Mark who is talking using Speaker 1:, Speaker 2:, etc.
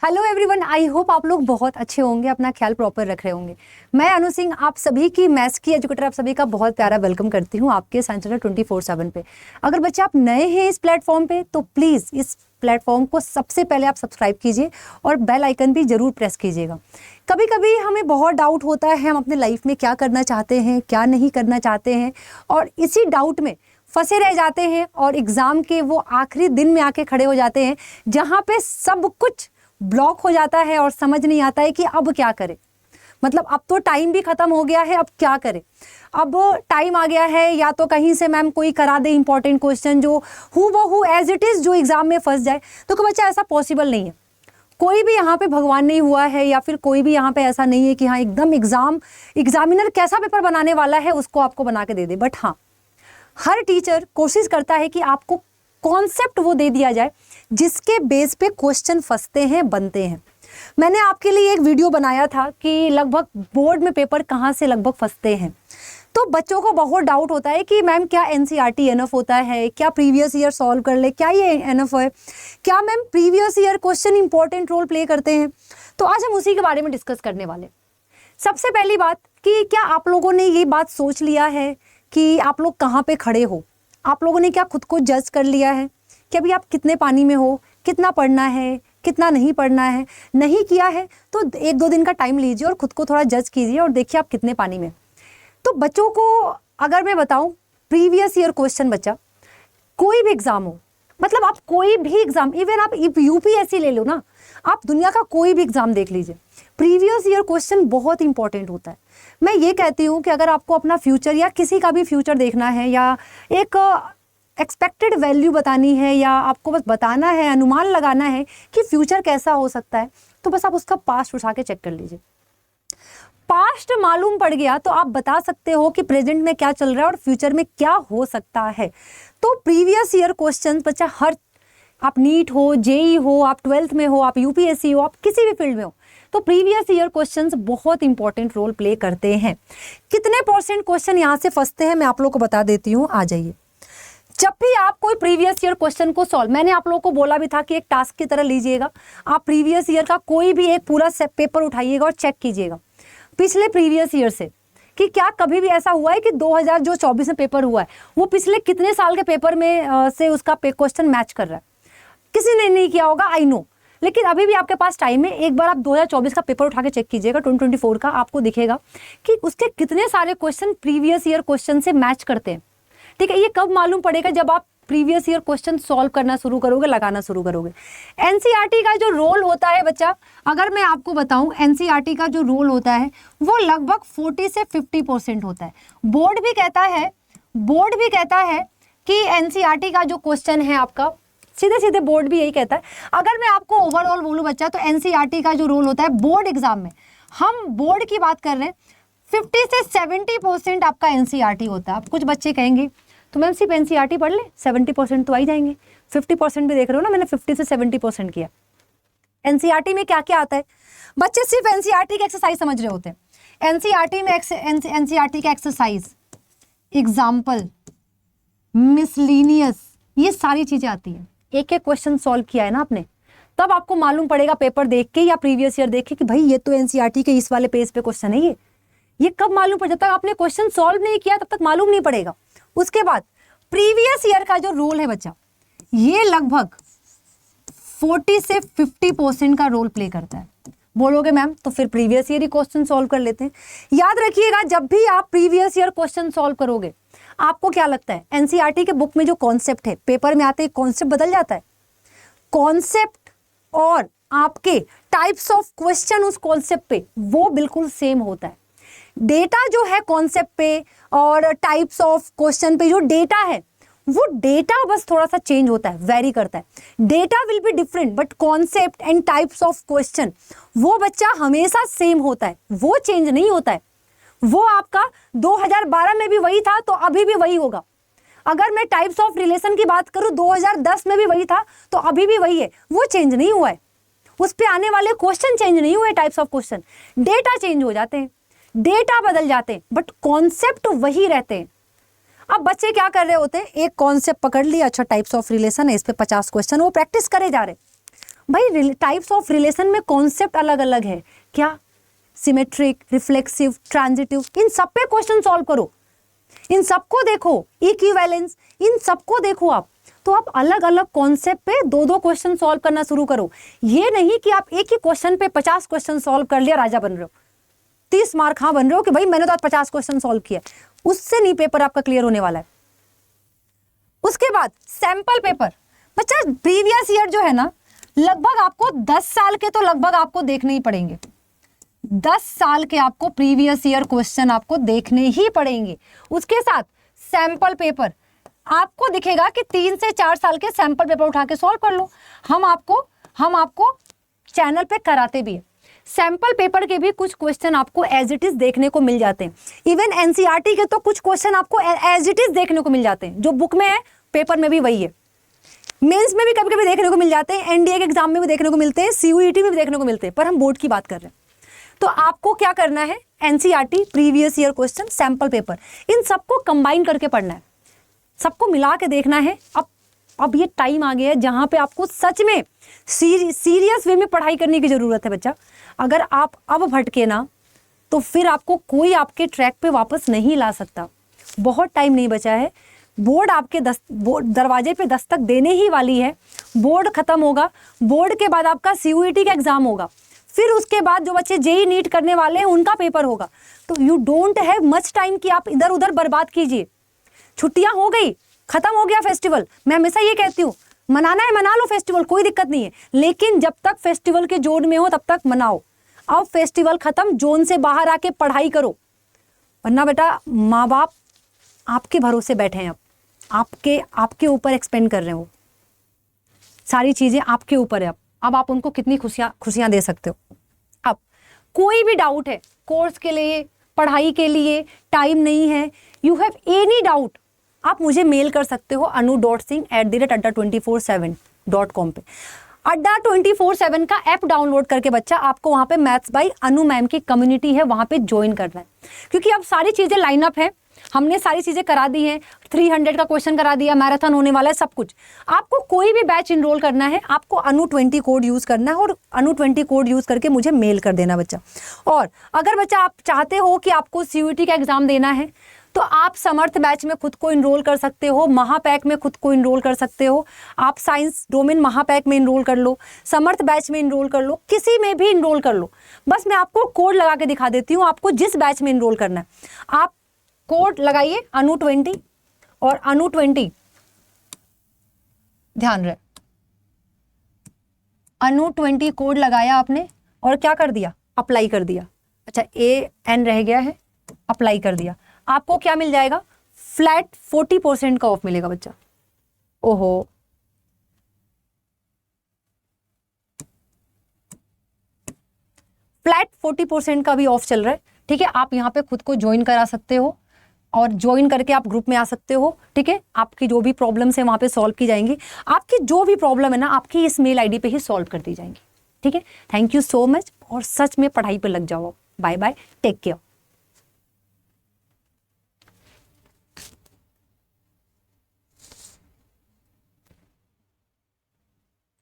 Speaker 1: Hello everyone, I hope आप लोग बहुत अच्छे होंगे, अपना ख्याल प्रॉपर रख रहे होंगे। मैं अनु सिंह आप सभी की मैथ्स की एजुकेटर आप सभी का बहुत प्यारा वेलकम करती हूँ आपके साइंस चैनल 24/7 पे। अगर बच्चे आप नए हैं इस प्लेटफॉर्म पे तो प्लीज़ इस प्लेटफॉर्म को सबसे पहले आप सब्सक्राइब कीजिए और बेल आइकन भी ज़रूर प्रेस कीजिएगा। कभी कभी हमें बहुत डाउट होता है हम अपने लाइफ में क्या करना चाहते हैं, क्या नहीं करना चाहते हैं, और इसी डाउट में फंसे रह जाते हैं और एग्ज़ाम के वो आखिरी दिन में आके खड़े हो जाते हैं जहाँ पे सब कुछ ब्लॉक हो जाता है और समझ नहीं आता है कि अब क्या करें। मतलब अब तो टाइम भी ख़त्म हो गया है, अब क्या करें। अब टाइम आ गया है या तो कहीं से मैम कोई करा दे इंपॉर्टेंट क्वेश्चन जो हूबहू एज इट इज़ जो एग्ज़ाम में फंस जाए। तो बच्चा ऐसा पॉसिबल नहीं है, कोई भी यहाँ पे भगवान नहीं हुआ है या फिर कोई भी यहाँ पे ऐसा नहीं है कि हाँ एकदम एग्जामिनर कैसा पेपर बनाने वाला है उसको आपको बना के दे दे। बट हाँ, हर टीचर कोशिश करता है कि आपको कॉन्सेप्ट वो दे दिया जाए जिसके बेस पे क्वेश्चन फंसते हैं, बनते हैं। मैंने आपके लिए एक वीडियो बनाया था कि लगभग बोर्ड में पेपर कहाँ से लगभग फंसते हैं। तो बच्चों को बहुत डाउट होता है कि मैम क्या एनसीईआरटी एनफ होता है, क्या प्रीवियस ईयर सॉल्व कर ले, क्या ये एनफ है, क्या ma'am previous year question important role play करते हैं। तो आज हम उसी के बारे में डिस्कस करने वाले। सबसे पहली बात कि क्या आप लोगों ने ये बात सोच लिया है कि आप लोग कहाँ पे खड़े हो। आप लोगों ने क्या खुद को जज कर लिया है कि अभी आप कितने पानी में हो, कितना पढ़ना है, कितना नहीं पढ़ना है। नहीं किया है तो 1-2 दिन का टाइम लीजिए और खुद को थोड़ा जज कीजिए और देखिए आप कितने पानी में। तो बच्चों को अगर मैं बताऊं, प्रीवियस ईयर क्वेश्चन बच्चा कोई भी एग्जाम हो, मतलब आप कोई भी एग्जाम, इवन आप यूपीएससी ले लो ना, आप दुनिया का कोई भी एग्जाम देख लीजिए, प्रीवियस ईयर क्वेश्चन बहुत इंपॉर्टेंट होता है। मैं ये कहती हूँ कि अगर आपको अपना फ्यूचर या किसी का भी फ्यूचर देखना है या एक एक्सपेक्टेड वैल्यू बतानी है या आपको बस बताना है, अनुमान लगाना है कि फ्यूचर कैसा हो सकता है, तो बस आप उसका पास्ट उठा के चेक कर लीजिए। पास्ट मालूम पड़ गया तो आप बता सकते हो कि प्रेजेंट में क्या चल रहा है और फ्यूचर में क्या हो सकता है। तो प्रीवियस ईयर क्वेश्चन बच्चा, हर आप नीट हो, जेई हो, आप 12th में हो, आप यूपीएससी हो, आप किसी भी फील्ड में हो, तो प्रीवियस ईयर क्वेश्चंस बहुत इंपॉर्टेंट रोल प्ले करते हैं। कितने % क्वेश्चन यहाँ से फंसते हैं मैं आप लोगों को बता देती हूँ, आ जाइए। जब भी आप कोई प्रीवियस ईयर क्वेश्चन को सॉल्व, मैंने आप लोगों को बोला भी था कि एक टास्क की तरह लीजिएगा, आप प्रीवियस ईयर का कोई भी एक पूरा पेपर उठाइएगा और चेक कीजिएगा पिछले प्रीवियस ईयर से कि क्या कभी भी ऐसा हुआ है कि 2024 में पेपर हुआ है वो पिछले कितने साल के पेपर में से उसका क्वेश्चन मैच कर रहा है। किसी ने नहीं किया होगा, आई नो, लेकिन अभी भी आपके पास टाइम है। एक बार आप 2024 का पेपर उठा के चेक कीजिएगा, 2024 का, आपको दिखेगा कि उसके कितने सारे क्वेश्चन प्रीवियस ईयर क्वेश्चन से मैच करते हैं। ठीक है, ये कब मालूम पड़ेगा? जब आप प्रीवियस ईयर क्वेश्चन सॉल्व करना शुरू करोगे, लगाना शुरू करोगे। एनसीईआरटी का जो रोल होता है बच्चा, अगर मैं आपको बताऊं, एनसीईआरटी का जो रोल होता है वो लगभग 40 से 50% होता है। बोर्ड भी कहता है कि एनसीईआरटी का जो क्वेश्चन है आपका, सीधे सीधे बोर्ड भी यही कहता है। अगर मैं आपको ओवरऑल बोलूं बच्चा, तो एनसीईआरटी का जो रोल होता है बोर्ड एग्जाम में, हम बोर्ड की बात कर रहे हैं, 50 से 70% आपका एनसीईआरटी होता है। अब कुछ बच्चे कहेंगे तो मैम सिर्फ एनसीईआरटी पढ़ ले, 70% तो आ ही जाएंगे। 50% भी देख रहे हो ना, मैंने 50 से 70% किया। एनसीईआरटी में क्या क्या आता है? बच्चे सिर्फ एनसीईआरटी की एक्सरसाइज समझ रहे होते हैं। एनसीईआरटी में एनसीईआरटी का एक्सरसाइज, एग्जाम्पल, मिसलीनियस, ये सारी चीजें आती हैं। एक एक क्वेश्चन सॉल्व किया है ना आपने, तब आपको मालूम पड़ेगा पेपर देख के या प्रीवियस ईयर देख के कि भाई ये तो एनसीईआरटी के इस वाले पेज पे क्वेश्चन है। ये कब मालूम पड़? जब तक आपने क्वेश्चन सॉल्व नहीं किया तब तक मालूम नहीं पड़ेगा। उसके बाद प्रीवियस ईयर का जो रोल है बच्चा, ये लगभग 40 से 50% का रोल प्ले करता है। बोलोगे मैम तो फिर प्रीवियस ईयर ही क्वेश्चन सॉल्व कर लेते हैं। याद रखिएगा, जब भी आप प्रीवियस ईयर क्वेश्चन सॉल्व करोगे, आपको क्या लगता है, एनसीईआरटी के बुक में जो कॉन्सेप्ट है, पेपर में आते ही कॉन्सेप्ट बदल जाता है। कॉन्सेप्ट और आपके टाइप्स ऑफ क्वेश्चन उस कॉन्सेप्ट पे वो बिल्कुल सेम होता है। डेटा जो है कॉन्सेप्ट पे और टाइप्स ऑफ क्वेश्चन पे जो डेटा है, वो डेटा बस थोड़ा सा चेंज होता है, वेरी करता है। Data will be different but concept and types of question वो बच्चा हमेशा सेम होता है, वो चेंज नहीं होता है। वो आपका 2012 में भी वही था तो अभी भी वही होगा। अगर मैं टाइप्स ऑफ रिलेशन की बात करूं, 2010 में भी वही था तो अभी भी वही है, वो चेंज नहीं हुआ है। उस पे आने वाले क्वेश्चन चेंज नहीं हुए, types of question, data change हो जाते हैं, डेटा बदल जाते हैं बट कॉन्सेप्ट वही रहते हैं। अब बच्चे क्या कर रहे होते हैं, एक कॉन्सेप्ट पकड़ लिया, अच्छा टाइप्स ऑफ रिलेशन है, इस पे 50 क्वेश्चन वो प्रैक्टिस करे जा रहे। भाई टाइप्स ऑफ रिलेशन में कॉन्सेप्ट अलग अलग है क्या, सिमेट्रिक, रिफ्लेक्सिव, ट्रांजिटिव, इन सब पे क्वेश्चन सॉल्व करो, इन सबको देखो, इक्विवेलेंस, इन सबको देखो आप, तो आप अलग अलग कॉन्सेप्ट पे दो दो क्वेश्चन सॉल्व करना शुरू करो। ये नहीं कि आप एक ही क्वेश्चन पे 50 क्वेश्चन सॉल्व कर लिया राजा बन रहे हो, 30 मार्क हाँ बन रहे हो कि भाई मैंने तो आज 50 क्वेश्चन सॉल्व किया, उससे नहीं पेपर आपका क्लियर होने वाला है। उसके बाद सैंपल पेपर, बच्चा प्रीवियस ईयर जो है ना, लगभग आपको 10 साल के तो लगभग आपको देखने ही पड़ेंगे, 10 साल के आपको प्रीवियस ईयर क्वेश्चन आपको देखने ही पड़ेंगे। उसके साथ सैंपल पेपर आपको दिखेगा कि 3 से 4 साल के सैंपल पेपर उठा के सॉल्व कर लो। हम आपको चैनल पे कराते भी है। सैंपल पेपर के भी कुछ क्वेश्चन आपको एज इट इज देखने को मिल जाते हैं। इवन एनसीईआरटी के तो कुछ क्वेश्चन आपको एज इट इज देखने को मिल जाते हैं, जो बुक में है पेपर में भी वही है। मेंस में भी कभी कभी देखने को मिल जाते हैं, एनडीए के एग्जाम में भी देखने को मिलते हैं, सीयूईटी में भी देखने को मिलते हैं, पर हम बोर्ड की बात कर रहे हैं। तो आपको क्या करना है, NCERT, previous year question, sample paper, इन सबको कंबाइन करके पढ़ना है, सबको मिला के देखना है। अब ये टाइम आ गया है जहां पे आपको सच में सीरियस वे में पढ़ाई करने की जरूरत है बच्चा। अगर आप अब भटके ना तो फिर आपको कोई आपके ट्रैक पे वापस नहीं ला सकता। बहुत टाइम नहीं बचा है, बोर्ड आपके दरवाजे पे दस्तक देने ही वाली है। बोर्ड खत्म होगा, बोर्ड के बाद आपका सीयूईटी का एग्जाम होगा, फिर उसके बाद जो बच्चे जेई नीट करने वाले हैं उनका पेपर होगा। तो you don't have much time कि आप इधर उधर बर्बाद कीजिए। छुट्टियां हो गई, खत्म हो गया फेस्टिवल, मैं हमेशा ये कहती हूँ मनाना है मना लो फेस्टिवल, कोई दिक्कत नहीं है, लेकिन जब तक फेस्टिवल के जोन में हो तब तक मनाओ। अब फेस्टिवल खत्म, जोन से बाहर आके पढ़ाई करो, वरना बेटा माँ बाप आपके भरोसे बैठे हैं, अब आपके ऊपर एक्सपेंड कर रहे हो, सारी चीजें आपके ऊपर है। अब आप उनको कितनी खुशियां दे सकते हो। अब कोई भी डाउट है कोर्स के लिए, पढ़ाई के लिए, टाइम नहीं है, यू हैव एनी डाउट, आप मुझे मेल कर सकते हो anu.singh@adda247.com पे। अड्डा 24/7 का ऐप डाउनलोड करके बच्चा आपको वहां पे मैथ्स बाय अनु मैम की कम्युनिटी है, वहां पे ज्वाइन करना है, क्योंकि अब सारी चीजें लाइनअप है, हमने सारी चीजें करा दी हैं, 300 का क्वेश्चन करा दिया, मैराथन होने वाला है, सब कुछ। आपको कोई भी बैच इनरोल करना है, आपको अनु20 कोड यूज करना है और अनु20 कोड यूज करके मुझे मेल कर देना बच्चा। और अगर बच्चा आप चाहते हो कि आपको सीयूईटी का एग्जाम देना है तो आप समर्थ बैच में खुद को इनरोल कर सकते हो, महापैक में खुद को इनरोल कर सकते हो, आप साइंस डोमेन महापैक में इनरोल कर लो, समर्थ बैच में इनरोल कर लो, किसी में भी इनरोल कर लो। बस मैं आपको कोड लगा के दिखा देती हूँ, आपको जिस बैच में इनरोल करना है आप कोड लगाइए अनु20 और अनु20 ध्यान रहे, अनु20 कोड लगाया आपने और क्या कर दिया, अप्लाई कर दिया। अच्छा AN रह गया है, अप्लाई कर दिया, आपको क्या मिल जाएगा, फ्लैट 40% का ऑफ मिलेगा बच्चा। ओहो, फ्लैट 40% का भी ऑफ चल रहा है, ठीक है। आप यहाँ पे खुद को ज्वाइन करा सकते हो और ज्वाइन करके आप ग्रुप में आ सकते हो, ठीक है। आपकी जो भी प्रॉब्लम्स है वहां पे सॉल्व की जाएंगी, आपकी जो भी प्रॉब्लम है ना आपकी इस मेल आईडी पे ही सॉल्व कर दी जाएंगी, ठीक है। थैंक यू सो मच, और सच में पढ़ाई पे लग जाओ। Bye bye, take care.